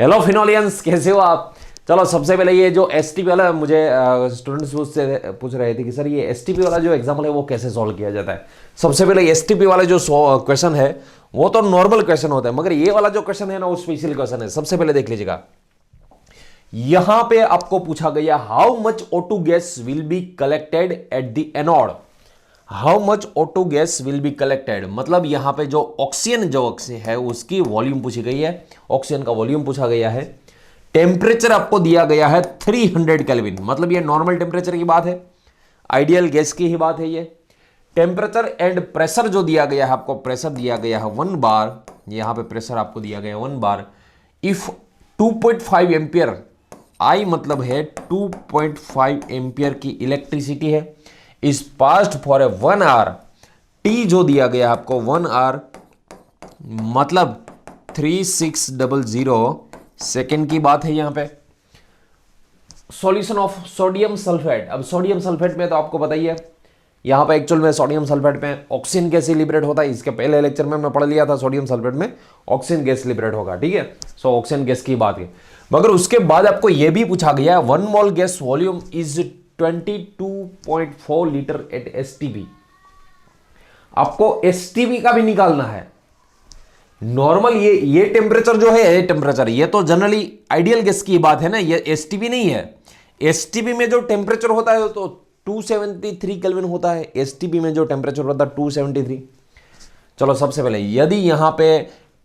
Hello फिनोलियंस, कैसे हो आप। चलो सबसे पहले ये जो एसटीपी वाला, मुझे स्टूडेंट्स पूछ रहे थे कि सर ये एसटीपी वाला जो एग्जाम्पल है वो कैसे सॉल्व किया जाता है। सबसे पहले एसटीपी वाला जो क्वेश्चन है वो तो नॉर्मल क्वेश्चन होता है, मगर ये वाला जो क्वेश्चन है ना वो स्पेशल क्वेश्चन है। सबसे पहले देख लीजिएगा, यहां पे आपको पूछा गया how much O2 gas will be collected at the anode. How much O2 gas will be collected मतलब यहां पे जो ऑक्सीजन है उसकी वॉल्यूम पूछी गई है, ऑक्सीजन का वॉल्यूम पूछा गया है। टेम्परेचर आपको दिया गया है 300 केल्विन, मतलब ये नॉर्मल टेम्परेचर की बात है, आइडियल गैस की ही बात है ये। टेम्परेचर एंड प्रेशर जो दिया गया है, आपको प्रेशर दिया गया है 1 बार, यहां पे प्रेशर आपको दिया गया है 1 बार। इफ 2.5 एम्पियर, आई मतलब है 2.5 एम्पियर की इलेक्ट्रिसिटी है, is passed for a 1 hour. T जो दिया गया है आपको 1 आवर मतलब 3600 सेकेंड की बात है यहां पे। सॉल्यूशन ऑफ सोडियम सल्फेट, अब सोडियम सल्फेट में तो आपको पता ही है, यहां पे एक्चुअल में सोडियम सल्फेट में ऑक्सीजन गैस लिबरेट होता है। इसके पहले लेक्चर में मैं पढ़ लिया था सोडियम सल्फेट में ऑक्सीजन गैस लिबरेट होगा, ठीक है। सो ऑक्सीजन गैस की बात है, मगर उसके बाद आपको यह भी पूछा गया 1 मोल gas volume is 22.4 litre at STP. आपको एसटीपी का भी निकालना है। नॉर्मल ये टेम्परेचर जो है, ये टेम्परेचर ये तो जनरली आइडियल गैस की बात है ना, ये एसटीपी नहीं है। एसटीपी में जो टेम्परेचर होता है तो 273 केल्विन होता है, एसटीपी में जो टेम्परेचर होता है 273। चलो सबसे पहले यदि यहां पे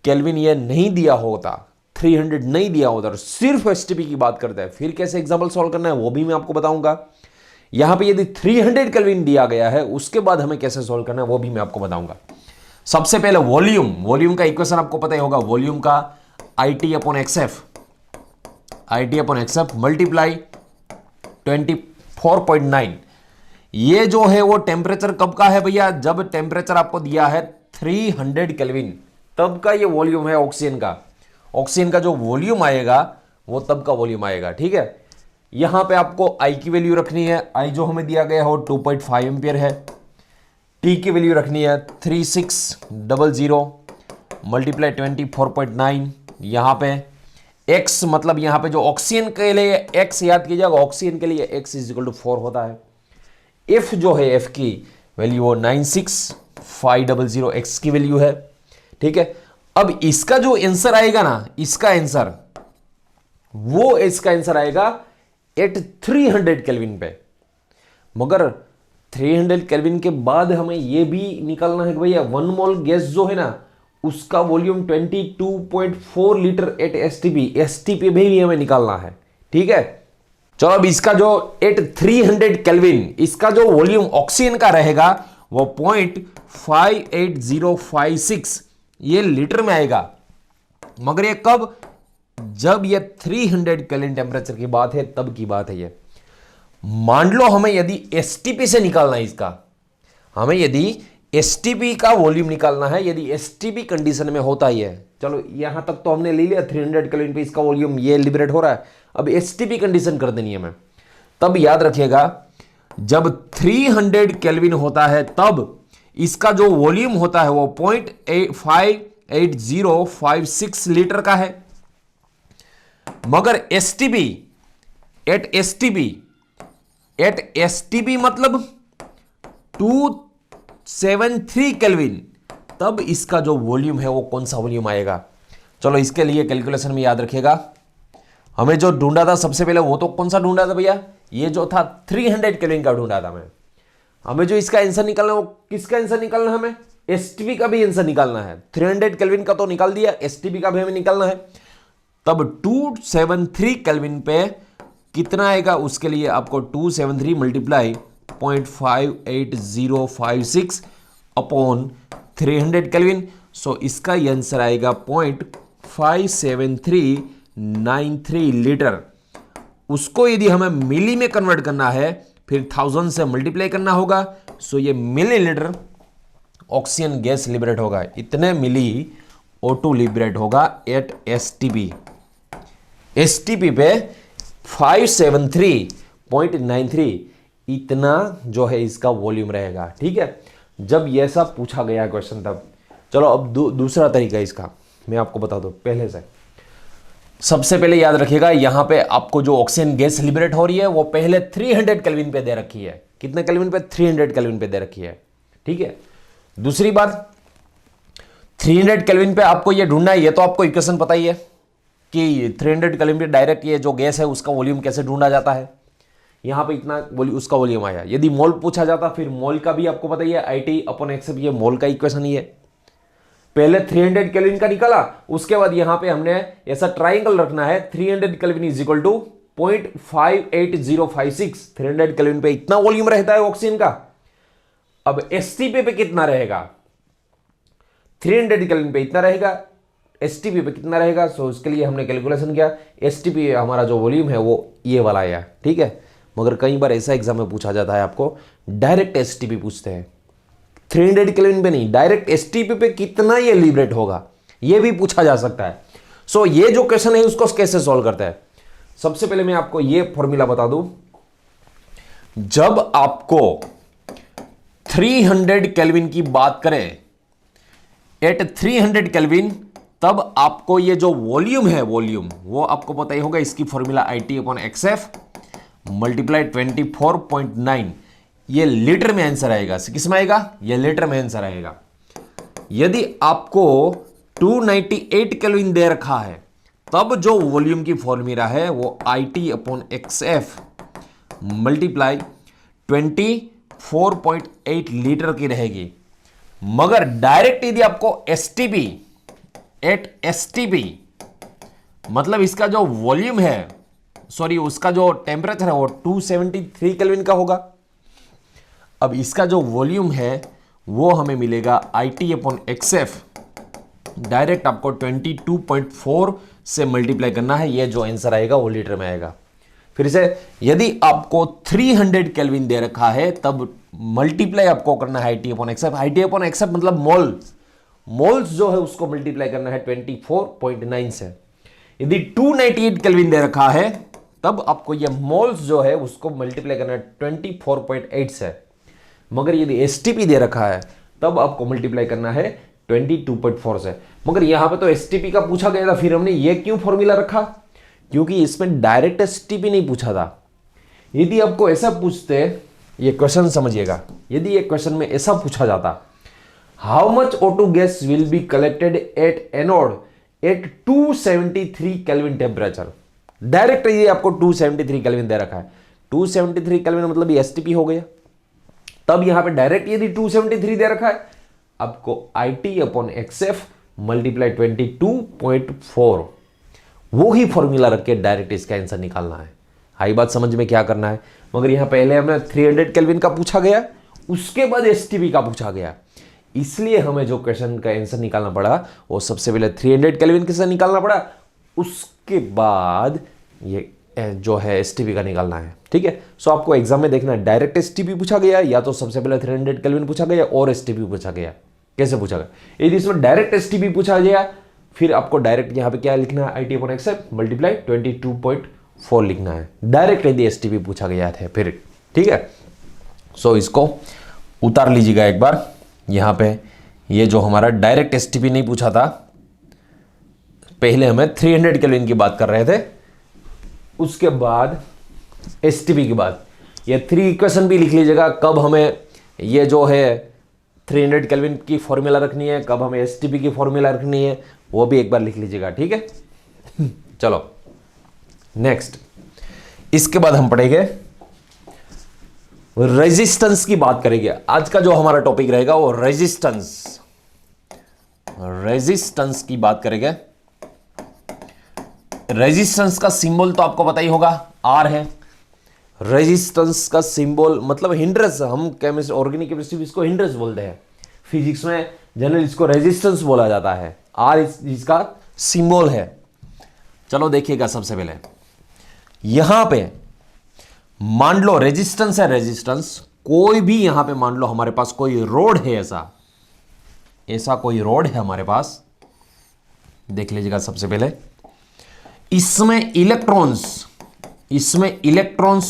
केल्विन ये नहीं दिया होता, 300 नहीं दिया होता, सिर्फ एसटीपी की बात करते हैं, फिर कैसे एग्जाम्पल सॉल्व करना है वो भी मैं आपको बताऊंगा। यहां पे यदि 300 केल्विन दिया गया है उसके बाद हमें कैसे सॉल्व करना है वो भी मैं आपको बताऊंगा। सबसे पहले वॉल्यूम का इक्वेशन आपको पता ही होगा, वॉल्यूम का IT अपॉन एक्सएफ मल्टीप्लाई 24.9। ये जो है वो टेम्परेचर कब का है भैया, जब टेम्परेचर आपको दिया है 300 केल्विन, तब का ये वॉल्यूम है ऑक्सीजन का। ऑक्सीजन का जो वॉल्यूम आएगा वो तब का वॉल्यूम आएगा, ठीक है। यहां पे आपको आई की वैल्यू रखनी है, आई जो हमें दिया गया है 2.5 एम्पियर है। टी की वैल्यू रखनी है 3600 मल्टीप्लाई 24.9। यहां पे एक्स मतलब यहां पे जो ऑक्सीजन के लिए एक्स याद कीजिएगा, ऑक्सीजन के लिए एक्स इज इक्वल टू 4 होता है। एफ जो है एफ की वैल्यू वो 96500 एक्स की वैल्यू है, ठीक है। अब इसका जो आंसर आएगा ना, इसका आंसर आएगा एट 300 केल्विन पे। मगर 300 केल्विन के बाद हमें यह भी निकालना है कि भैया 1 मोल गैस जो है ना उसका वॉल्यूम 22.4 लीटर एट एसटीपी भी हमें निकालना है, ठीक है। चलो अब इसका जो एट 300 केल्विन इसका जो वॉल्यूम ऑक्सीजन का रहेगा वो 0.58056 ये लीटर में आएगा। मगर ये कब, जब ये 300 केल्विन टेम्परेचर की बात है तब की बात है ये। मान लो हमें यदि एसटीपी से निकालना है इसका, हमें यदि एसटीपी का वॉल्यूम निकालना है, यदि एसटीपी कंडीशन में होता ही है, चलो यहां तक तो हमने ले लिया 300 केल्विन पे इसका वॉल्यूम ये लिबरेट हो रहा है, अब एसटीपी कंडीशन कर देनी है हमें। तब याद रखिएगा जब 300 केल्विन होता है तब इसका जो वॉल्यूम होता है वो 0.58056 लीटर का है। मगर एट एसटीपी मतलब 273 केल्विन, तब इसका जो वॉल्यूम है वो कौन सा वॉल्यूम आएगा। चलो इसके लिए कैलकुलेशन में याद रखिएगा, हमें जो ढूंढा था सबसे पहले वो तो कौन सा ढूंढा था भैया, ये जो था 300 केल्विन का ढूंढा था हमें जो इसका आंसर निकालना है वो किसका आंसर निकालना है, हमें एसटीपी का भी आंसर निकालना है। 300 केल्विन का तो निकाल दिया, एसटीपी का भी हमें निकालना है। तब 273 केल्विन पे कितना आएगा, उसके लिए आपको 273 मल्टीप्लाई 0.58056 अपॉन 300 केल्विन। सो इसका आंसर आएगा 0.57393 लीटर। उसको यदि हमें मिली में कन्वर्ट करना है फिर 1000 से मल्टीप्लाई करना होगा। सो ये मिली लीटर ऑक्सीजन गैस लिबरेट होगा, इतने मिली O2 लिबरेट होगा एट एसटीपी पे 573.93 इतना जो है इसका वॉल्यूम रहेगा, ठीक है। जब ये सब पूछा गया क्वेश्चन तब। चलो अब दूसरा तरीका इसका मैं आपको बता दूं पहले से। सबसे पहले याद रखिएगा यहां पे आपको जो ऑक्सीजन गैस लिबरेट हो रही है वो पहले 300 केल्विन पे दे रखी है। कितने केल्विन पे? 300 केल्विन पे दे रखी है। ठीक है, दूसरी बात 300 केल्विन पे आपको ये ढूंढना है, ये तो आपको इक्वेशन पता ही है कि 300 केल्विन पे डायरेक्ट ये जो गैस है उसका वॉल्यूम कैसे ढूंढा जाता है। यहां पे इतना उसका वॉल्यूम आया। यदि मोल पूछा जाता फिर मोल का भी आपको पता ही है, IT/x, ये मोल का इक्वेशन ही है। पहले 300 केल्विन का निकाला, उसके बाद यहां पे हमने ऐसा ट्राइंगल रखना है 300 kelvin is equal to 0.58056। 300 kelvin पे इतना वॉल्यूम रहता है ऑक्सीजन का। अब एसटीपी पे कितना रहेगा? 300 केल्विन पे इतना रहेगा, एसटीपी पे कितना रहेगा? सो उसके लिए हमने कैलकुलेशन किया, एसटीपी हमारा जो वॉल्यूम है वो ये वाला आया। ठीक है, मगर कई बार ऐसा एग्जाम में पूछा जाता है, आपको डायरेक्ट एसटीपी पूछते हैं, 300 केल्विन पे नहीं, डायरेक्ट एसटीपी पे कितना ये लिबरेट होगा ये भी पूछा जा सकता है। सो ये जो क्वेश्चन है उसको कैसे सॉल्व करता है? सबसे पहले मैं आपको ये फॉर्मूला बता दूं, जब आपको 300 केल्विन की बात करें, एट 300 केल्विन, तब आपको ये जो वॉल्यूम है, वॉल्यूम वो आपको पता ही होगा, इसकी फॉर्मूला IT/xF मल्टीप्लाई 24.9, ये लीटर में आंसर आएगा। किस में आएगा? ये लीटर में आंसर आएगा। यदि आपको 298 केल्विन दे रखा है, तब जो वॉल्यूम की फॉर्मूला है वो IT/xF मल्टीप्लाई 24.8 लीटर की रहेगी। मगर डायरेक्ट यदि आपको एसटीपी, एट एसटीपी मतलब इसका जो वॉल्यूम है, सॉरी उसका जो टेम्परेचर है वो 273 केल्विन का होगा। अब इसका जो वॉल्यूम है वो हमें मिलेगा IT/xF, डायरेक्ट आपको 22.4 से मल्टीप्लाई करना है, ये जो आंसर आएगा वो लीटर में आएगा। फिर से, यदि आपको 300 केल्विन दे रखा है तब मल्टीप्लाई आपको करना है IT/xF। IT/xF मतलब मोल्स, मोल्स जो है उसको मल्टीप्लाई करना है 24.9 से। यदि 298 केल्विन दे रखा है तब आपको ये मोल्स जो है उसको मल्टीप्लाई करना है 24.8 से। मगर यदि एसटीपी दे रखा है तब आपको मल्टीप्लाई करना है 22.4 से। मगर यहां पे तो एसटीपी का पूछा गया था, फिर हमने ये क्यों फॉर्मूला रखा? क्योंकि इसमें डायरेक्ट एसटीपी नहीं पूछा था। यदि आपको ऐसा पूछते, ये क्वेश्चन समझिएगा, यदि ये क्वेश्चन में ऐसा पूछा जाता, how much O2 gas will be collected at anode at 273 kelvin temperature, direct ये आपको 273 केल्विन दे रखा है, 273 केल्विन मतलब ये एसटीपी हो गया। तब यहां पे डायरेक्ट यदि 273 दे रखा है, आपको IT/xF मल्टीप्लाई 22.4, वो ही फॉर्मूला रख के डायरेक्ट इसका आंसर निकालना है। आई बात समझ में? क्या करना है? मगर यहां पहले हमें 300 केल्विन का पूछा गया, उसके बाद एसटीपी का पूछा गया, इसलिए हमें जो क्वेश्चन का आंसर निकालना पड़ा वो सबसे पहले 300 केल्विन के साथ निकालना पड़ा, उसके बाद ये जो है एसटीपी का निकालना है। ठीक है, सो आपको एग्जाम में देखना है, डायरेक्ट एसटीपी पूछा गया या तो सबसे पहले 300 केल्विन पूछा गया और एसटीपी पूछा गया। कैसे पूछा गया? यदि इसमें डायरेक्ट एसटीपी पूछा गया, फिर आपको डायरेक्ट यहां पे क्या लिखना है? IT/xF मल्टीप्लाई 22.4 लिखना है, डायरेक्ट यदि एसटीपी पूछा गया था फिर। ठीक है, सो इसको उतार लीजिएगा एक बार। यहां पे ये जो हमारा डायरेक्ट एसटीपी नहीं पूछा था, पहले हमें 300 केल्विन की बात कर रहे थे, उसके बाद एसटीपी की बात। ये 3 इक्वेशन भी लिख लीजिएगा, कब हमें ये जो है 300 केल्विन की फॉर्मूला रखनी है, कब हमें एसटीपी की फॉर्मूला रखनी है, वो भी एक बार लिख लीजिएगा। ठीक है, चलो नेक्स्ट, इसके बाद हम पढ़ेंगे रेजिस्टेंस की बात करेंगे। आज का जो हमारा टॉपिक रहेगा वो रेजिस्टेंस, रेजिस्टेंस की बात करेंगे। रेजिस्टेंस का सिंबल तो आपको पता ही होगा, आर है। रेजिस्टेंस का सिंबल मतलब हिंड्रेंस, हम केमिस्ट्री, ऑर्गेनिक केमिस्ट्री इसको हिंड्रेंस बोलते हैं, फिजिक्स में जनरल इसको रेजिस्टेंस बोला जाता है। आर इसका सिंबल है। चलो देखिएगा, सबसे पहले यहां पे मान लो रेजिस्टेंस है, रेजिस्टेंस कोई भी यहां पे मान लो हमारे पास कोई रोड है, ऐसा कोई रोड है हमारे पास, देख लीजिएगा। सबसे पहले इसमें इलेक्ट्रॉन्स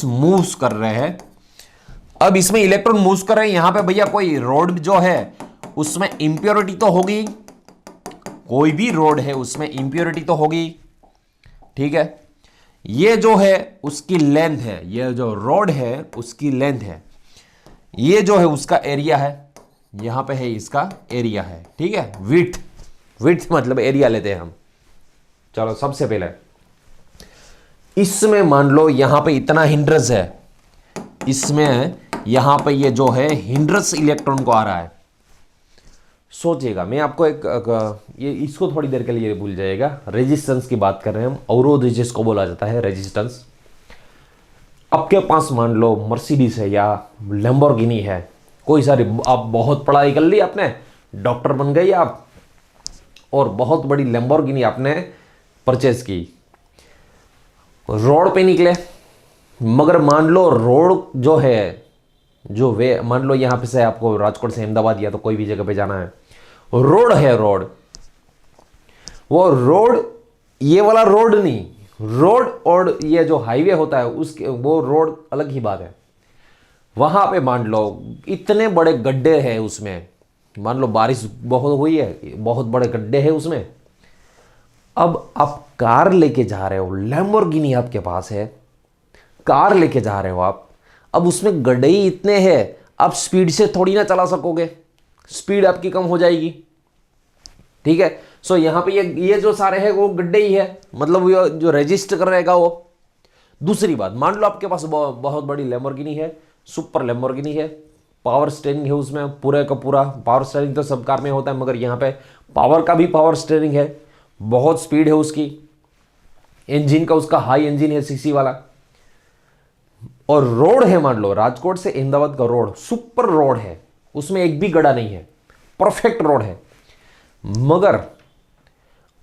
मूव्स कर रहे हैं। अब इसमें इलेक्ट्रॉन मूव्स कर रहे हैं, यहां पे भैया कोई रोड जो है उसमें इंप्योरिटी तो होगी, कोई भी रोड है उसमें इंप्योरिटी तो होगी। ठीक है। ये जो है उसकी लेंथ है, ये जो रॉड है उसकी लेंथ है, ये जो है उसका एरिया है, यहां पे है इसका एरिया है, ठीक है। विड्थ, विड्थ मतलब एरिया लेते हैं हम। चलो सबसे पहले इसमें मान लो यहां पे इतना हिंड्रेंस है, इसमें यहां पे ये जो है हिंड्रेंस इलेक्ट्रॉन को आ रहा है। सोचिएगा, मैं आपको ये इसको थोड़ी देर के लिए भूल जाएगा। रेजिस्टेंस की बात कर रहे हैं हम, अवरोध जिसको बोला जाता है रेजिस्टेंस। आपके पास मान लो मर्सिडीज है या लैम्बोर्गिनी है, कोई सारी, आप बहुत पढ़ाई कर ली आपने, डॉक्टर बन गए आप, और बहुत बड़ी लैम्बोर्गिनी आपने परचेज की, रोड पे निकले। मगर मान लो रोड जो है, जो वे मान लो यहां पे से आपको राजकोट से अहमदाबाद या तो कोई भी जगह पे जाना है, रोड है, रोड, वो रोड, ये वाला रोड नहीं, रोड और ये जो हाईवे होता है उसके, वो रोड अलग ही बात है। वहां पे मान लो इतने बड़े गड्ढे हैं उसमें, मान लो बारिश बहुत हुई है, बहुत बड़े गड्ढे हैं उसमें। अब आप कार लेके जा रहे हो, लैम्बोर्गिनी आपके पास है, कार लेके जा रहे हो आप, अब उसमें गड्ढे ही इतने हैं, आप स्पीड से थोड़ी ना चला सकोगे, स्पीड आपकी कम हो जाएगी, ठीक है। सो यहां पे ये जो सारे हैं वो गड्ढे ही है, मतलब ये जो रजिस्ट कर रहेगा वो। दूसरी बात, मान लो आपके पास बहुत बड़ी लैम्बोर्गिनी है, सुपर लैम्बोर्गिनी है, पावर स्टीयरिंग है उसमें, पूरे का पूरा पावर स्टीयरिंग तो सब कार में होता है, मगर यहां पे पावर का भी पावर स्टीयरिंग है, बहुत स्पीड है उसकी, इंजन का उसका हाई इंजन है, सीसी वाला। और रोड है, मान लो राजकोट से अहमदाबाद का रोड सुपर रोड है, उसमें एक भी गड्ढा नहीं है, परफेक्ट रोड है, मगर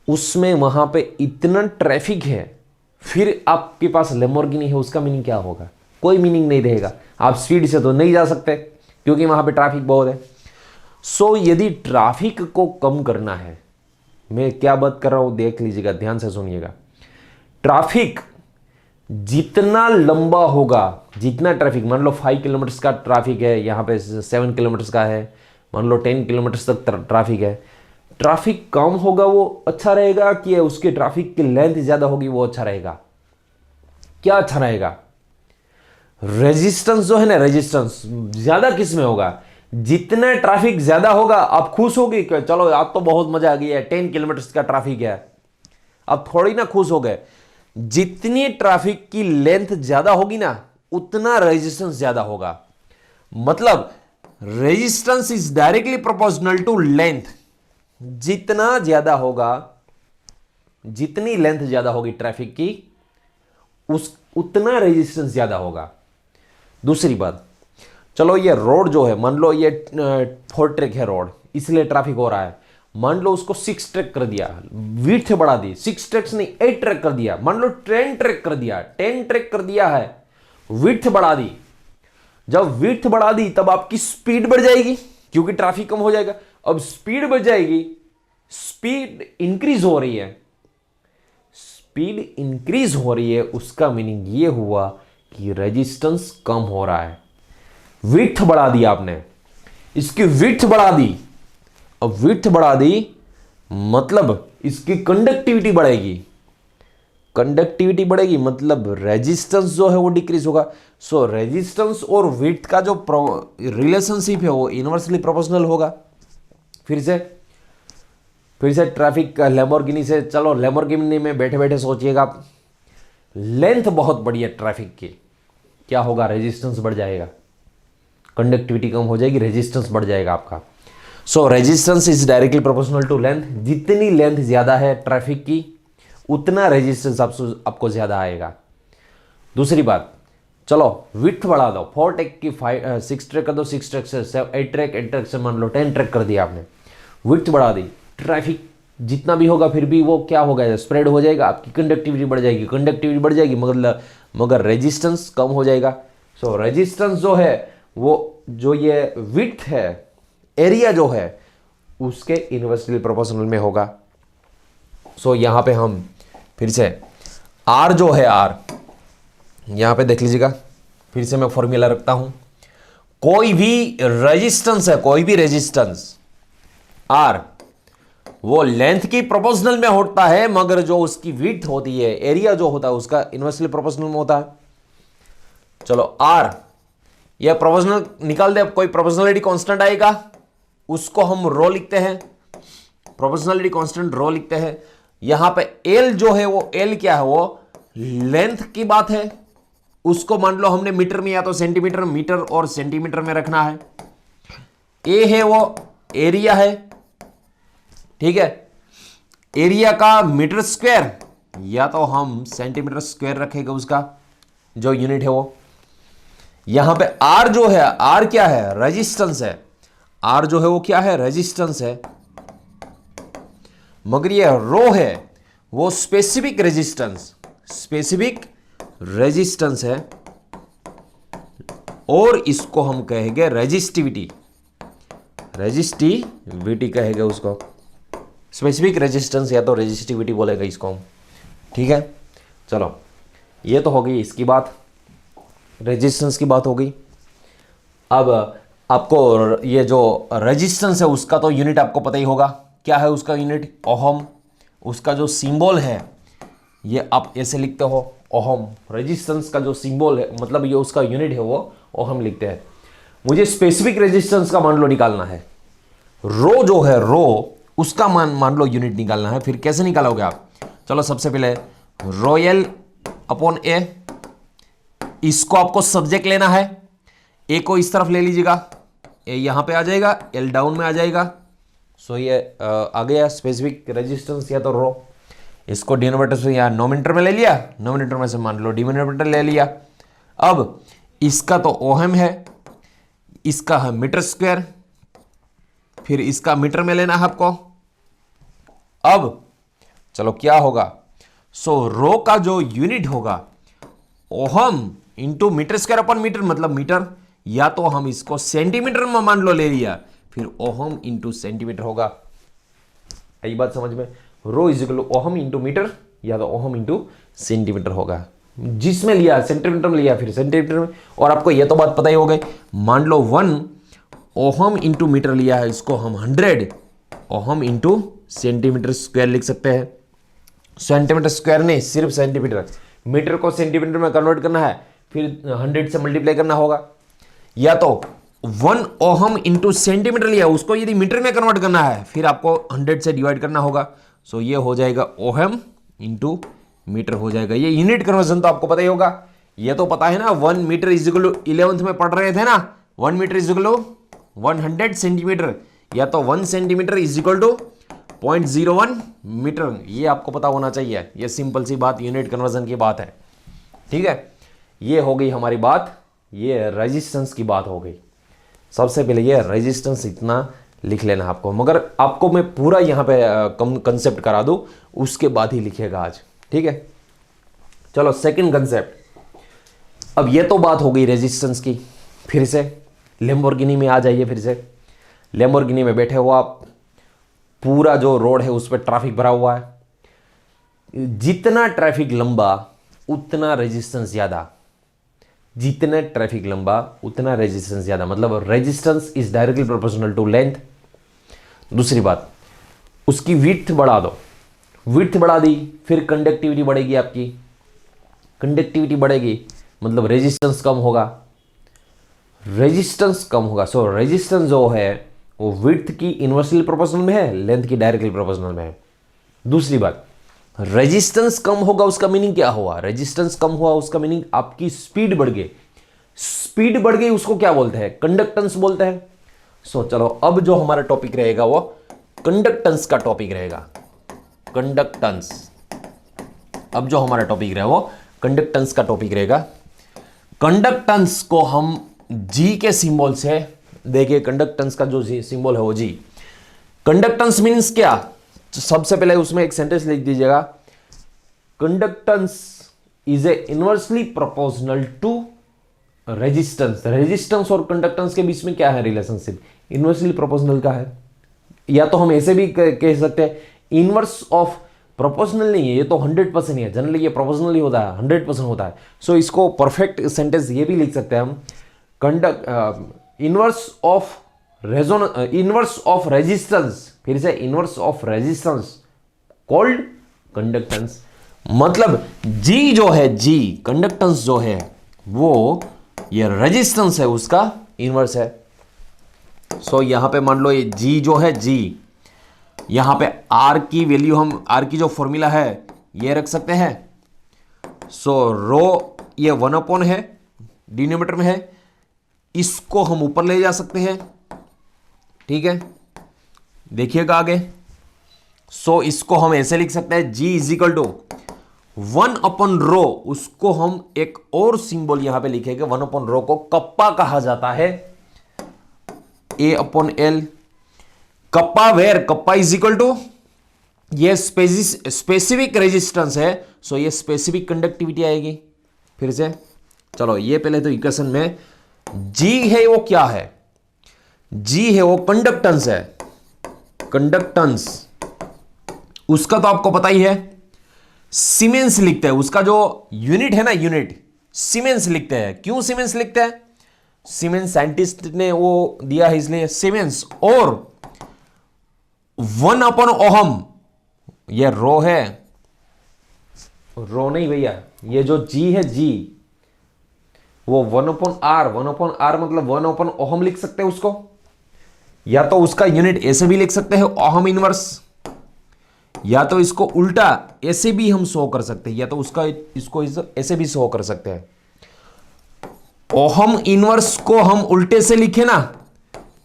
उसमें वहां पे इतना ट्रैफिक है, फिर आपके पास लैम्बोर्गिनी है, उसका मीनिंग क्या होगा? कोई मीनिंग नहीं रहेगा। आप स्पीड से तो नहीं जा सकते क्योंकि वहां पे ट्रैफिक बहुत है। सो यदि ट्रैफिक को कम करना है, मैं क्या बात कर रहा हूं देख लीजिएगा, ध्यान से सुनिएगा। ट्रैफिक जितना लंबा होगा, जितना ट्रैफिक, मान लो 5 किलोमीटर का ट्रैफिक है, यहां पे 7 किलोमीटर का है, मान लो 10 किलोमीटर तक ट्रैफिक है, ट्रैफिक कम होगा वो अच्छा रहेगा कि उसके ट्रैफिक की लेंथ ज्यादा होगी वो अच्छा रहेगा? क्या अच्छा रहेगा? रेजिस्टेंस जो है ना, रेजिस्टेंस ज्यादा किस में होगा? जितना ट्रैफिक ज्यादा होगा आप खुश होगी कि चलो आज तो बहुत मजा आ गया है, 10 किलोमीटर का ट्रैफिक है, अब थोड़ी ना खुश हो गए। जितनी ट्रैफिक की लेंथ ज्यादा होगी ना, उतना रेजिस्टेंस ज्यादा होगा। मतलब resistance is directly proportional to length. जितना ज्यादा होगा, जितनी लेंथ ज्यादा होगी ट्रैफिक की, उतना रेजिस्टेंस ज्यादा होगा। दूसरी बात, चलो ये रोड जो है, मान लो ये 4 ट्रैक है रोड, इसलिए ट्रैफिक हो रहा है, मान लो उसको 6 ट्रैक कर दिया, विड्थ बढ़ा दी, 6 ट्रैक्स नहीं 8 ट्रैक कर दिया, मान लो 10 ट्रैक कर दिया, 10 ट्रैक कर दिया है, विड्थ बढ़ा दी। जब विड्थ बढ़ा दी तब आपकी स्पीड बढ़ जाएगी क्योंकि ट्रैफिक कम हो जाएगा। अब स्पीड बढ़ जाएगी, स्पीड इंक्रीज हो रही है, स्पीड इंक्रीज हो रही है, उसका मीनिंग ये हुआ कि रेजिस्टेंस कम हो रहा है। विड्थ बढ़ा दी आपने, इसकी विड्थ बढ़ा दी, अब विड्थ बढ़ा दी मतलब इसकी कंडक्टिविटी बढ़ेगी, कंडक्टिविटी बढ़ेगी मतलब रेजिस्टेंस जो है वो डिक्रीज होगा। सो रेजिस्टेंस और विड्थ का जो रिलेशनशिप है वो इनवर्सली प्रोपोर्शनल होगा। फिर से ट्रैफिक लैम्बोर्गिनी से, चलो लैम्बोर्गिनी में बैठे बैठे सोचिएगा आप, लेंथ बहुत बड़ी है ट्रैफिक की, क्या होगा? रेजिस्टेंस बढ़ जाएगा, कंडक्टिविटी कम हो जाएगी, रेजिस्टेंस बढ़ जाएगा आपका। सो resistance is directly proportional to length. जितनी लेंथ ज्यादा है ट्रैफिक की, उतना रेजिस्टेंस आपको ज्यादा आएगा। दूसरी बात, चलो विड्थ बढ़ा दो, 4 ट्रैक की 6 ट्रैक कर दो, 6 ट्रैक से 8 ट्रैक, 8 ट्रैक से मान लो 10 ट्रैक कर दिया आपने, विड्थ बढ़ा दी, ट्रैफिक जितना भी होगा फिर भी वो क्या होगा? स्प्रेड हो जाएगा, आपकी कंडक्टिविटी बढ़ जाएगी, कंडक्टिविटी बढ़ जाएगी मगर रेजिस्टेंस कम हो जाएगा। सो रेजिस्टेंस जो है वो, जो ये विड्थ है, एरिया जो है, उसके इनवर्सली प्रोपोर्शनल में होगा। सो यहां पे हम फिर से आर जो है, आर यहां पे देख लीजिएगा, फिर से मैं फॉर्मूला रखता हूं। कोई भी रेजिस्टेंस है, कोई भी रेजिस्टेंस आर वो लेंथ की प्रोपोर्शनल में होता है, मगर जो उसकी विड्थ होती है, एरिया जो होता है, उसका इनवर्सली प्रोपोर्शनल में होता है। चलो आर, यह प्रोपोर्शनल निकाल दे। अब कोई प्रोपोर्शनलिटी कांस्टेंट आएगा, उसको हम रो लिखते हैं, प्रोपोर्शनलिटी कांस्टेंट रो लिखते हैं। यहां पे एल जो है वो एल क्या है, वो लेंथ की बात है, उसको मान लो हमने मीटर में या तो सेंटीमीटर, मीटर और सेंटीमीटर में रखना है। ए है वो एरिया है, ठीक है, एरिया का मीटर स्क्वायर या तो हम सेंटीमीटर स्क्वायर रखेंगे, उसका जो यूनिट है वो। यहां पे आर जो है, आर क्या है, रेजिस्टेंस है। आर जो है वो क्या है, रेजिस्टेंस है। मगर ये रो है वो स्पेसिफिक रेजिस्टेंस, स्पेसिफिक रेजिस्टेंस है, और इसको हम कहेंगे रेजिस्टिविटी, रेजिस्टिविटी कहेंगे उसको। स्पेसिफिक रेजिस्टेंस या तो रेजिस्टिविटी बोलेगा इसको हम, ठीक है। चलो ये तो हो गई इसकी बात, रेजिस्टेंस की बात हो गई। अब आपको ये जो रेजिस्टेंस है उसका तो यूनिट आपको पता ही होगा, क्या है उसका यूनिट, ओहम। उसका जो सिंबल है ये आप ऐसे लिखते हो, ओहम। रेजिस्टेंस का जो सिंबल है, मतलब ये उसका यूनिट है, वो ओहम लिखते हैं। मुझे स्पेसिफिक रेजिस्टेंस का मान लो निकालना है, रो जो है रो, उसका मान लो यूनिट निकालना है। फिर कैसे निकालोगे आप, चलो सबसे पहले रो एल अपॉन ए, इसको आपको सब्जेक्ट लेना है, ए को इस तरफ ले लीजिएगा, ए यहां पे आ जाएगा, एल डाउन में आ जाएगा। सो ये आ गया स्पेसिफिक रेजिस्टेंस या तो रो। इसको डिनोमिनेटर से या नोमिनेटर में ले लिया, नोमिनेटर में से मान लो डिनोमिनेटर ले लिया। अब इसका तो ओहम है, इसका है मीटर स्क्वायर, फिर इसका मीटर में लेना है आपको। अब चलो क्या होगा, सो रो का जो यूनिट होगा ohm into metre square upon metre, मतलब मीटर, या तो हम इसको सेंटीमीटर में मान लो ले लिया, फिर ओहम इंटू सेंटीमीटर होगा। यही बात समझ में, rho is equal to ohm into metre या तो ओहम इंटू सेंटीमीटर होगा। जिसमें लिया सेंटीमीटर में लिया, फिर सेंटीमीटर में। और आपको यह तो बात पता ही हो गई, मान लो 1 ओहम इंटू मीटर लिया है, इसको हम 100 ओहम इंटू सेंटीमीटर स्क्वायर लिख सकते हैं। सेंटीमीटर स्क्वायर नहीं, सिर्फ सेंटीमीटर। मीटर को सेंटीमीटर में कन्वर्ट करना है, फिर 100 से मल्टीप्लाई करना होगा। या तो 1 ओहम इंटू सेंटीमीटर लिया, उसको यदि मीटर में कन्वर्ट करना है, फिर आपको 100 से डिवाइड करना होगा। सो ये हो जाएगा ओहम इंटू मीटर हो जाएगा। ये यूनिट कन्वर्जन तो आपको पता ही होगा, ये तो पता है ना। 1 metre is equal to 11th में पढ़ रहे थे ना, 1 metre is equal to 100 centimetre, या तो 1 centimetre is equal to 0.01 metre. ये आपको पता होना चाहिए, ये सिंपल सी बात यूनिट कन्वर्जन की बात है, ठीक है। ये हो गई हमारी बात, ये रेजिस्टेंस की बात हो गई। सबसे पहले ये रेजिस्टेंस इतना लिख लेना आपको, मगर आपको मैं पूरा यहाँ पे कंसेप्ट करा दूँ, उसके बाद ही लिखिएगा आज, ठीक है। चलो सेकंड कंसेप्ट। अब ये तो बात हो गई रेजिस्टेंस की। फिर से लैम्बोर्गिनी में आ जाइए। फिर से लैम्बोर्गिनी में बैठे हो आप, पूरा जो रोड है उस पर ट्रैफिक भरा हुआ है। जितना ट्रैफिक लंबा उतना रेजिस्टेंस ज्यादा, जितना ट्रैफिक लंबा उतना रेजिस्टेंस ज्यादा, मतलब resistance is directly proportional to length. दूसरी बात, उसकी विड्थ बढ़ा दो, विड्थ बढ़ा दी, फिर कंडक्टिविटी बढ़ेगी आपकी, कंडक्टिविटी बढ़ेगी मतलब रेजिस्टेंस कम होगा, रेजिस्टेंस कम होगा। सो रेजिस्टेंस जो है वो विड्थ की इनवर्सली प्रोपोर्शनल में है, लेंथ की डायरेक्टली प्रोपोर्शनल में है। दूसरी बात, रेजिस्टेंस कम होगा उसका मीनिंग क्या हुआ, रेजिस्टेंस कम हुआ उसका मीनिंग आपकी स्पीड बढ़ गई। स्पीड बढ़ गई उसको क्या बोलते हैं, कंडक्टेंस बोलते हैं। सो चलो अब जो हमारा टॉपिक रहेगा वो कंडक्टेंस का टॉपिक रहेगा, कंडक्टेंस। अब जो हमारा टॉपिक रहेगा वो कंडक्टेंस का टॉपिक रहेगा। कंडक्टेंस को हम जी के सिंबल से देखिए, कंडक्टेंस का जो सिंबल है वो जी। कंडक्टेंस मीन्स क्या, तो सबसे पहले उसमें एक सेंटेंस लिख दीजिएगा, conductance is a inversely proportional to resistance. Resistance और कंडक्टेंस के बीच में क्या है रिलेशनशिप, इनवर्सली प्रोपोर्शनल का है। या तो हम ऐसे भी कह सकते हैं, इनवर्स ऑफ प्रोपोर्शनल नहीं है, ये तो 100% ही है, जनरली ये प्रोपोर्शनल ही होता है, 100% होता है। सो इसको परफेक्ट सेंटेंस ये भी लिख सकते हैं हम, इनवर्स ऑफ रेजोन इनवर्स ऑफ रेजिस्टेंस, फिर से inverse of resistance called conductance. मतलब जी जो है, जी कंडक्टेंस जो है वो ये रेजिस्टेंस है उसका इनवर्स है। सो यहां पे मान लो ये जी जो है, जी यहां पे आर की वैल्यू, हम आर की जो फॉर्मूला है ये रख सकते हैं। सो रो ये 1 है, डिनोमिनेटर में है, इसको हम ऊपर ले जा सकते हैं, ठीक है, देखिएगा आगे। सो इसको हम ऐसे लिख सकते हैं, जी इज इक्वल टू 1/रो, उसको हम एक और सिंबल यहां पे लिखेंगे, 1/रो को कप्पा कहा जाता है, A/L kappa, where kappa is equal to ये स्पेसिफिक रेजिस्टेंस है, सो ये स्पेसिफिक कंडक्टिविटी आएगी। फिर से चलो, ये पहले तो इक्वेशन में जी है वो क्या है, जी है वो कंडक्टेंस है, कंडक्टेंस उसका तो आपको पता ही है, सीमेंस लिखते हैं, उसका जो यूनिट है ना, यूनिट सीमेंस लिखते हैं। क्यों सीमेंस लिखते हैं? सीमेंस साइंटिस्ट ने वो दिया है इसलिए सीमेंस। और 1/ओहम ये रो है, रो नहीं भैया, ये जो जी है, जी वो 1/R, 1/R मतलब 1/ओहम लिख सकते हैं उसको, या तो उसका यूनिट ऐसे भी लिख सकते हैं ओहम इनवर्स, या तो इसको उल्टा ऐसे भी हम शो कर सकते हैं, या तो उसका इसको ऐसे भी शो कर सकते हैं। ओहम इनवर्स को हम उल्टे से लिखे ना,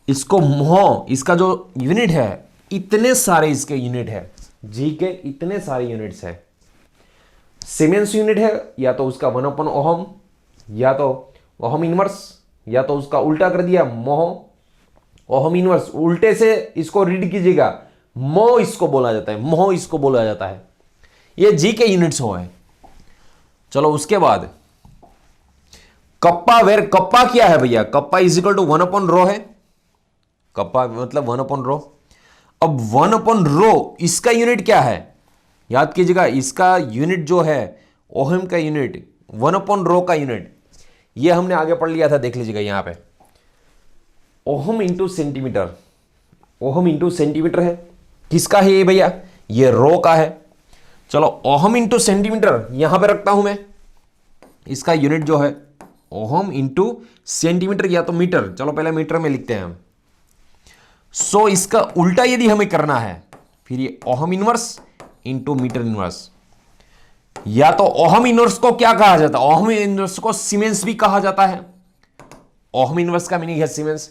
इसको मोह, इसका जो यूनिट है, इतने सारे इसके यूनिट है, जी के इतने सारे यूनिट्स है। सीमेंस यूनिट है या तो उसका 1/ओहम, या तो ओहम इनवर्स, या तो उसका उल्टा कर दिया मोह ओहम इनवर्स, उल्टे से इसको रीड कीजिएगा, मोह इसको बोला जाता है, मोह इसको बोला जाता है। ये जी के यूनिट्स हो है। चलो उसके बाद कप्पा, वेर कप्पा क्या है भैया, कप्पा इज इक्वल टू 1/रो है, कप्पा मतलब 1/रो। अब 1/रो इसका यूनिट क्या है, याद कीजिएगा, इसका यूनिट जो है ओहम का यूनिट, 1/रो का यूनिट, ये हमने आगे पढ़ लिया था, देख लीजिएगा यहां पे ohm into centimetre, ohm into centimetre है, किसका है ये भैया, ये रो का है। चलो ओहम इंटू सेंटीमीटर यहां पे रखता हूं मैं, इसका यूनिट जो है ओहम इंटू सेंटीमीटर या तो मीटर, चलो पहले मीटर में लिखते हैं हम। सो इसका उल्टा यदि हमें करना है, फिर ये ohm inverse into metre inverse, या तो ओहम इनवर्स को क्या कहा जाता है, ओहम इनवर्स को सीमेंस भी कहा जाता है। ओहम इनवर्स का मीनिंग है सीमेंस।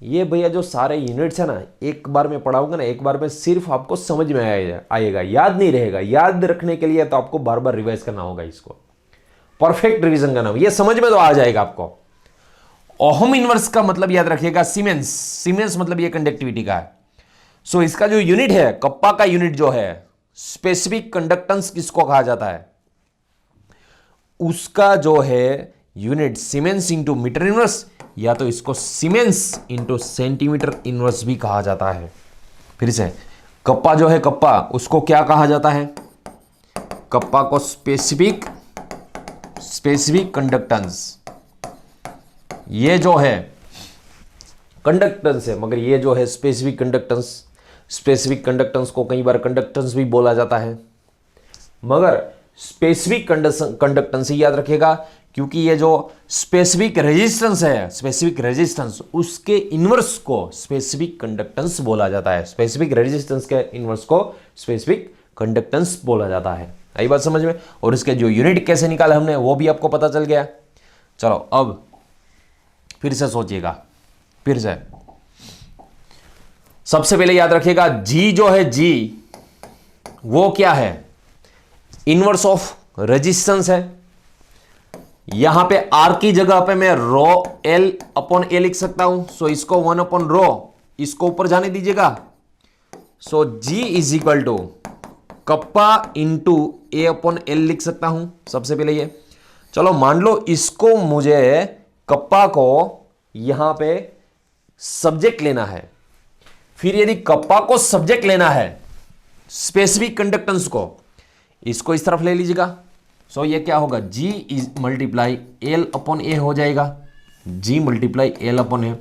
ये भैया जो सारे यूनिट्स है ना, एक बार में पढ़ाऊंगा ना, एक बार में सिर्फ आपको समझ में आएगा, याद नहीं रहेगा। याद रखने के लिए तो आपको बार बार रिवाइज करना होगा, इसको परफेक्ट रिवीजन करना होगा, ये समझ में तो आ जाएगा आपको। ओहम इनवर्स का मतलब याद रखिएगा सीमेंस, सीमेंस मतलब ये कंडक्टिविटी का है। सो इसका जो यूनिट है, कप्पा का यूनिट जो है, स्पेसिफिक कंडक्टेंस किसको कहा जाता है, उसका जो है unit siemens into metre inverse, या तो इसको सीमेंस इंटू सेंटीमीटर इनवर्स भी कहा जाता है। फिर से कप्पा जो है, कप्पा उसको क्या कहा जाता है, कप्पा को स्पेसिफिक कंडक्टेंस, ये जो है कंडक्टेंस है, मगर ये जो है स्पेसिफिक कंडक्टेंस, स्पेसिफिक कंडक्टेंस को कई बार कंडक्टेंस भी बोला जाता है, मगर स्पेसिफिक कंडक्टेंस ही याद रखिएगा, क्योंकि ये जो स्पेसिफिक रेजिस्टेंस है, स्पेसिफिक रेजिस्टेंस, उसके इनवर्स को स्पेसिफिक कंडक्टेंस बोला जाता है। स्पेसिफिक रेजिस्टेंस के इनवर्स को स्पेसिफिक कंडक्टेंस बोला जाता है। आई बात समझ में? और इसके जो यूनिट कैसे निकाला हमने वो भी आपको पता चल गया। चलो अब फिर से सोचिएगा, फिर से सबसे पहले याद रखिएगा, जी जो है, जी वो क्या है, इनवर्स ऑफ रेजिस्टेंस है। यहां पे आर की जगह पे मैं रो L/A लिख सकता हूं। सो इसको 1/रो, इसको ऊपर जाने दीजिएगा। So G is equal to kappa into A/L लिख सकता हूं सबसे पहले ये। चलो मान लो इसको, मुझे कप्पा को यहां पे सब्जेक्ट लेना है। फिर यदि कप्पा को सब्जेक्ट लेना है, स्पेसिफिक कंडक्टेंस को, इसको इस तरफ ले लीजिएगा। सो ये क्या होगा, G इज मल्टीप्लाई L/A हो जाएगा, G multiply L/A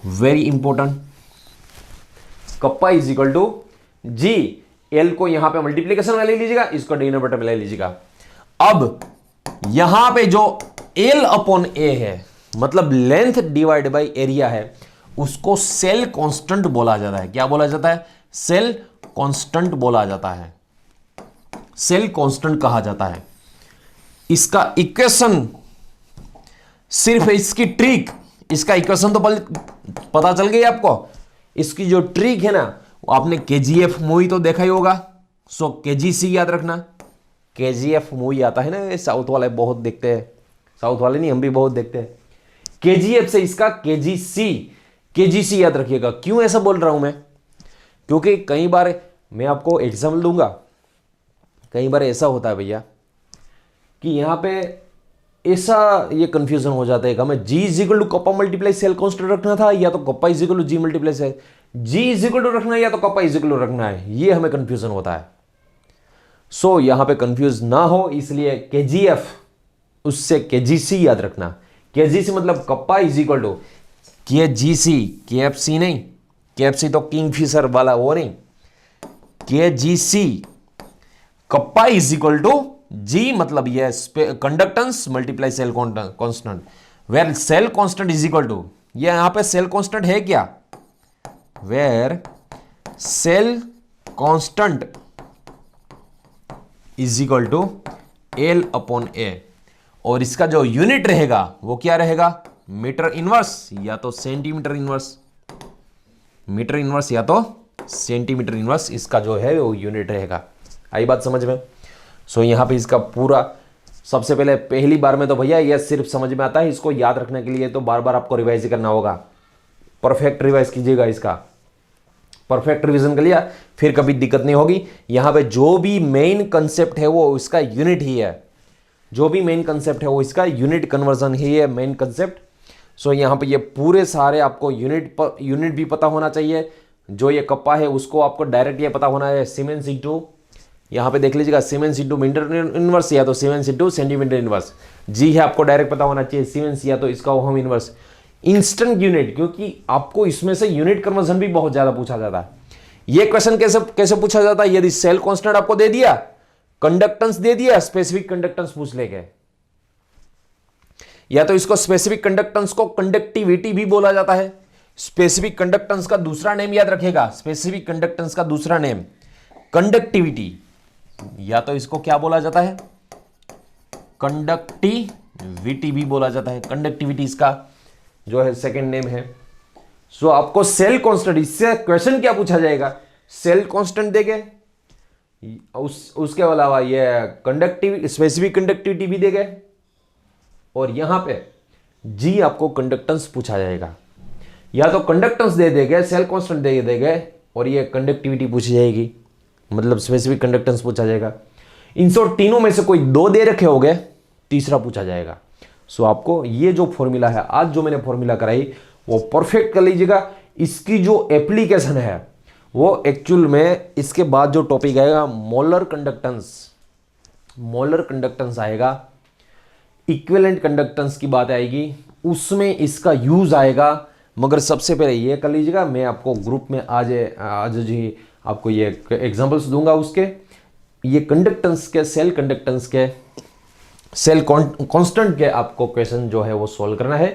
very important, kappa is equal to G, L को यहां पे मल्टीप्लीकेशन में ले लीजिएगा, इसको डिनोमिनेटर में ले लीजिएगा। अब यहां पे जो एल अपॉन ए है, मतलब लेंथ डिवाइड बाई एरिया है, उसको सेल कांस्टेंट बोला जाता है। क्या बोला जाता है? सेल कांस्टेंट बोला जाता है, सेल कांस्टेंट कहा जाता है। इसका इक्वेशन सिर्फ इसकी ट्रिक, इसका इक्वेशन तो पता चल गई आपको। इसकी जो ट्रिक है ना, आपने केजीएफ मूवी तो देखा ही होगा, सो केजीसी याद रखना। केजीएफ मूवी आता है ना, ये साउथ वाले बहुत देखते हैं, साउथ वाले नहीं हम भी बहुत देखते हैं। केजीएफ से इसका केजीसी, केजीसी याद रखिएगा। क्यों ऐसा बोल रहा हूं मैं? क्योंकि कई बार मैं आपको एग्जाम्पल दूंगा, कई बार ऐसा होता है भैया कि यहां पे ऐसा ये कंफ्यूजन हो जाता है कि हमें G is equal to kappa multiply cell constant रखना था, या तो kappa is equal to G multiply cell, G is equal to रखना है या तो कप्पा इज इक्वल टू रखना है, ये हमें कंफ्यूजन होता है। सो यहां पे कंफ्यूज ना हो इसलिए केजीएफ उससे केजीसी याद रखना। केजीसी मतलब kappa is equal to KGC, KFC नहीं, केएफसी तो किंगफिशर वाला वो नहीं, KGC kappa is equal to G, मतलब ये conductance multiply cell constant, where cell constant is equal to, ये यहां पे सेल कांस्टेंट है क्या, where cell constant is equal to L upon A, और इसका जो यूनिट रहेगा वो क्या रहेगा, मीटर इनवर्स या तो सेंटीमीटर इनवर्स, मीटर इनवर्स या तो सेंटीमीटर इनवर्स, इसका जो है वो यूनिट रहेगा। आई बात समझ में? सो यहां पे इसका पूरा, सबसे पहले पहली बार में तो भैया ये सिर्फ समझ में आता है, इसको याद रखने के लिए तो बार बार आपको रिवाइज करना होगा। परफेक्ट रिवाइज कीजिएगा, इसका परफेक्ट रिवीजन कर लिया, फिर कभी दिक्कत नहीं होगी। यहां पे जो भी मेन कंसेप्ट है वो इसका यूनिट ही है, जो भी मेन कंसेप्ट है वो इसका यूनिट कन्वर्जन ही है, मेन कंसेप्ट। सो यहां पे ये पूरे सारे आपको यूनिट भी पता होना चाहिए। जो ये कप्पा है उसको आपको डायरेक्ट ये पता होना है, सीमेंस इंटू, यहां पे देख लीजिएगा, सीमेंस इंटू मीटर इनवर्स या तो सीमेंस इंटू सेंटीमीटर इनवर्स। जी है आपको डायरेक्ट पता होना चाहिए, सीमेंस या तो इसका ओहम इनवर्स। इंस्टेंट यूनिट, क्योंकि आपको इसमें से यूनिट कन्वर्जन भी बहुत ज्यादा पूछा जाता है। ये क्वेश्चन कैसे पूछा जाता है, यदि सेल कांस्टेंट आपको दे दिया, कंडक्टेंस दे दिया, स्पेसिफिक कंडक्टेंस पूछ लेंगे, या तो इसको स्पेसिफिक कंडक्टेंस को कंडक्टिविटी भी बोला जाता है। स्पेसिफिक कंडक्टेंस का दूसरा नेम याद रखिएगा, स्पेसिफिक कंडक्टेंस का दूसरा नेम कंडक्टिविटी, या तो इसको क्या बोला जाता है, कंडक्टिविटी भी बोला जाता है। कंडक्टिविटी इसका जो है सेकंड नेम है। सो आपको सेल कांस्टेंट, इससे क्वेश्चन क्या पूछा जाएगा, सेल कांस्टेंट देंगे, उसके अलावा ये कंडक्टिविटी, स्पेसिफिक कंडक्टिविटी भी देंगे, और यहां पे जी आपको कंडक्टेंस पूछा जाएगा। या तो कंडक्टेंस दे देंगे, सेल कांस्टेंट दे देंगे, और ये कंडक्टिविटी पूछी जाएगी, मतलब स्पेसिफिक कंडक्टेंस पूछा जाएगा। इन सब तीनों में से कोई दो दे रखे होंगे, तीसरा पूछा जाएगा। सो आपको ये जो फॉर्मूला है, आज जो मैंने फॉर्मूला कराई वो परफेक्ट कर लीजिएगा। इसकी जो एप्लीकेशन है वो एक्चुअल में इसके बाद जो टॉपिक आएगा मोलर कंडक्टेंस, मोलर कंडक्टेंस आएगा, इक्विवेलेंट कंडक्टेंस की बात आएगी, उसमें इसका यूज आएगा। मगर सबसे पहले ये कर लीजिएगा, मैं आपको ग्रुप में आज जी आपको ये एग्जांपल्स दूंगा उसके, ये कंडक्टेंस के, सेल कंडक्टेंस के, सेल कांस्टेंट के आपको क्वेश्चन जो है वो सॉल्व करना है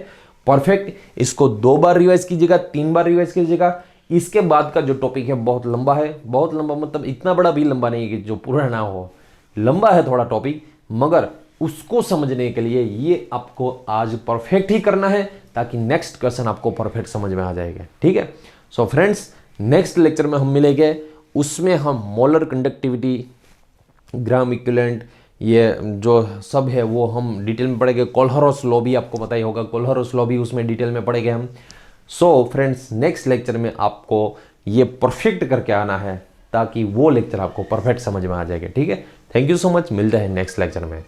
परफेक्ट। इसको 2 बार रिवाइज कीजिएगा, 3 बार रिवाइज कीजिएगा। इसके बाद का जो टॉपिक है बहुत लंबा है, बहुत लंबा मतलब इतना बड़ा भी लंबा नहीं कि जो पूरा ना हो, लंबा है थोड़ा टॉपिक, मगर उसको समझने के लिए ये आपको आज परफेक्ट ही करना है, ताकि नेक्स्ट क्वेश्चन आपको परफेक्ट समझ में आ जाएगा। ठीक है। सो फ्रेंड्स, नेक्स्ट लेक्चर में हम मिलेंगे, उसमें हम मोलर कंडक्टिविटी, ग्राम इक्विवेलेंट, ये जो सब है वो हम डिटेल में पढ़ेंगे। कोल्हरोस लॉ भी आपको पता ही होगा, कोल्हरोस लॉ भी उसमें डिटेल में पढ़ेंगे हम। सो फ्रेंड्स, नेक्स्ट लेक्चर में आपको ये परफेक्ट करके आना है, ताकि वो लेक्चर आपको परफेक्ट समझ में आ जाएगा। ठीक है। थैंक यू सो मच, मिलते हैं नेक्स्ट लेक्चर में।